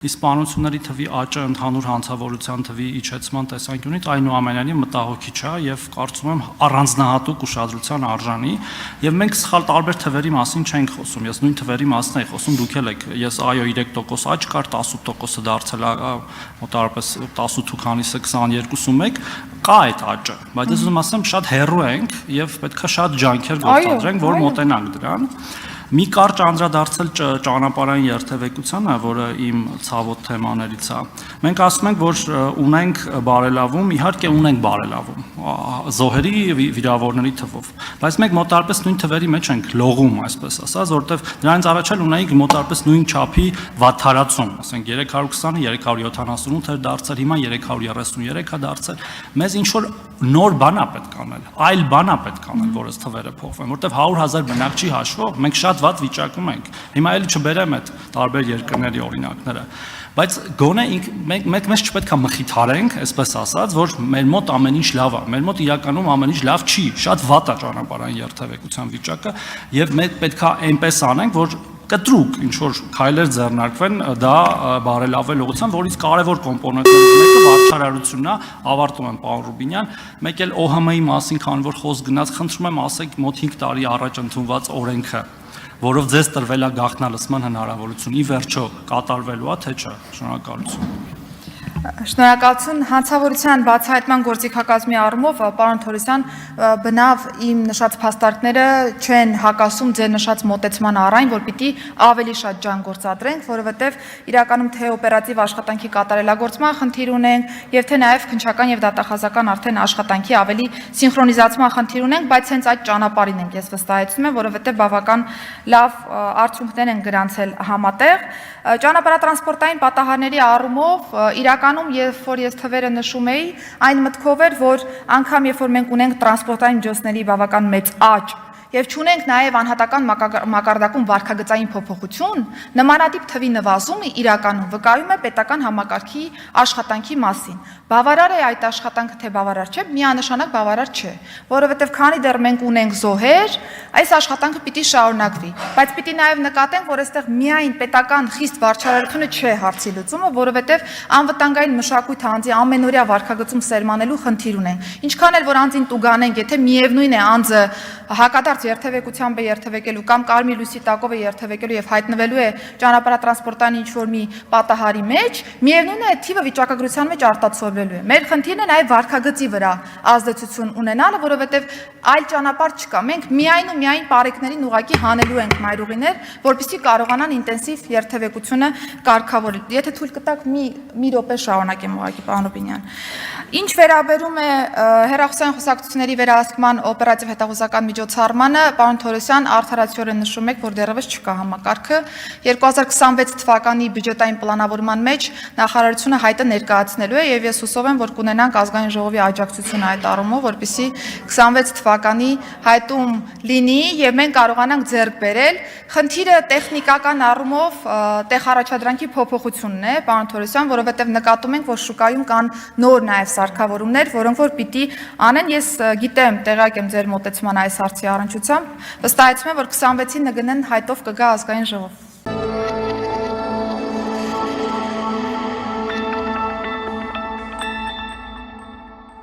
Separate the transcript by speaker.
Speaker 1: Իսպանությունների թվի աճը ընդհանուր հանցավորության թվի իջեցման տեսանկյունից այնուամենայնիվ մտահոգիչ է եւ կարծում եմ առանձնահատուկ ուշադրության արժանի եւ մենք սխալ տարբեր թվերի մասին չենք խոսում, ես նույն թվերի մասին եմ խոսում, դուք էլ եք, ես այո 3% աճ կար, 18%-ը դարձել է մոտավորապես 18 քանիսը 22-1 կա այդ աճը, բայց ես ուզում ասեմ շատ հեռու ենք եւ պետքա շատ ջանքեր գործադրենք, որ մոտենանք դրան։ Մի կարճ անդրադարձել ճանապարհային երթևեկությանը, որը իմ ցավոտ թեմաներից է։ Մենք ասում ենք, որ ունենք բարելավում, իհարկե ունենք բարելավում զոհերի վիրավորների թվով, բայց մենք մոտարպես նույն թվերի մեջ ենք լողում, այսպես ասած, որովհետև դրանից առաջ էլ ունեինք մոտարպես նույն չափի վատթարացում, ասենք 320-ը 378 էր դարձել, հիմա 333 է դարձել։ Մեզ ինչ որ նոր բան է պետք անել, այլ բան է պետք անել, որ այս թվերը փոխվեն, որովհետև 100,000 բնակչի հաշվով մենք շատ վատ վիճակում ենք։ Հիմա էլի չբերեմ այդ տարբեր երկրների օրինակները, բայց գոնե մենք մեզ չպետք է մխիթարենք, այսպես ասած, որ մեր մոտ ամեն ինչ լավ է։ Մեր մոտ իրականում ամեն ինչ լավ չի, շատ վատ է ճանապարհային երթևեկության վիճակը, եւ մենք պետք է այնպես անենք, որ կտրուկ ինչ որ քայլեր ձեռնարկվեն դա բարելավել ուղղությամբ, որից կարևոր կոմպոնենտներից մեկը վարչարարությունն է, ավարտում եմ պարոն Ռուբինյան, մեկ էլ ՕՀՄ-ի մասին, քան որ խոսք գնաց, խնդրում եմ ասեք մոտ 5 տարի առաջ ընդունված օրենքը, որով ձեզ տրվել է գաղտնալսման հնարավորություն, ի վերջո կատարվելու է, թե չէ։ Շնորհակալություն։
Speaker 2: Շնորհակալություն հանցավորության բացահայտման գործիքակազմի առումով պարոն Թորոսյան բնավ իմ նշած փաստարկները չեն հակասում ձեր նշած մոտեցման առայն, որ պիտի ավելի շատ ջան գործադրենք, որովհետև իրականում թե օպերատիվ աշխատանքի կատարելագործման խնդիր ունենք, եւ թե նաեւ քննչական եւ դատախազական արդեն աշխատանքի ավելի սինխրոնիզացման խնդիր ունենք, բայց հենց այդ ճանապարհին ենք ես վստահեցնում եմ, որովհետև բավական լավ արդյունքներ են գրանցել համատեղ ճանապարհատրանսպորտային պատահարների առումով իրականում երբ որ ես թվերը նշում էի, այն մտքով էր, որ անգամ երբ որ մենք ունենք տրանսպորտային միջոցների բավական մեծ աճ եւ չունենք նաեւ անհատական մակարդակում վարկագծային փոփոխություն, նմանատիպ թվի նվազումը իրականում վկայում է պետական համակարգի աշխատանքի մասին։ Բավարար է այդ աշխատանքը թե բավարար չէ, միանշանակ բավարար չէ, որովհետեւ քանի դեռ մենք ունենք զոհեր, այս աշխատանքը պիտի շարունակվի, բայց պիտի նաեւ նկատենք, որ այստեղ միայն պետական խիստ վարչարարությունը չէ հարցի լուծումը, որովհետեւ անվտանգային մշակույթ անձի ամենօրյա վարկագծում սերմանելու խնդիր ունենք։ Ինչքան էլ որ անձին տուգանենք, եթե միևնույն է անձը հակադարձ երթևեկությամբ է երթևեկելու կամ կարմիր լույսի տակով է երթևեկելու եւ հայտնվելու է ճանապարհատրանսպորտային ինչ-որ մի պատահարի մեջ, միևնույն է թիվը վիճակագրության մեջ արտացոլվելու է։ Մեր խնդիրն է նաեւ վարկագծի վրա ազդեցություն ունենալը, որովհետեւ այլ ճանապարհ չկա։ Մենք միայն ու միայն բարեկներին ուղակի հանելու ենք մայրուղիներ, որպեսզի կարողանան ինտենսիվ երթևեկությունը կարգավորել։ Եթե թույլ կտաք մի րոպե շարունակեմ ուղակի պարոն Ռուբինյան։ Ինչ վերաբերում է հեռախոսային խոսակցությունների վերահսկման օպերատիվ հետախուզական միջոցառմանը, պարոն Թորոսյան, արդարացիորեն նշում եք, որ դեռևս չկա համակարգը։ 2026 թվականի բյուջետային պլանավորման մեջ նախարարությունը հայտը ներկայացնելու է եւ ես հուսով եմ, որ կունենանք ազգային ժողովի աջակցություն այդ առումով, որպեսզի 26 թվականի հայտում լինի եւ մենք կարողանանք ձեռք բերել։ Խնդիրը տեխնիկական առումով տեխառաջադրանքի փոփոխությունն է, պարոն Թորոսյան, որովհետեւ նկատում ենք, որ շուկայում կան նոր նաեւ սարքավորումներ, որոնք որ պիտի անեն, ես գիտեմ, տեղյակ եմ ձեր մոտեցման այս հարցի առնչությամբ, վստահեցում եմ, որ 26-ին ՆԳՆ-ն հայտով կգա ազգային ժողով։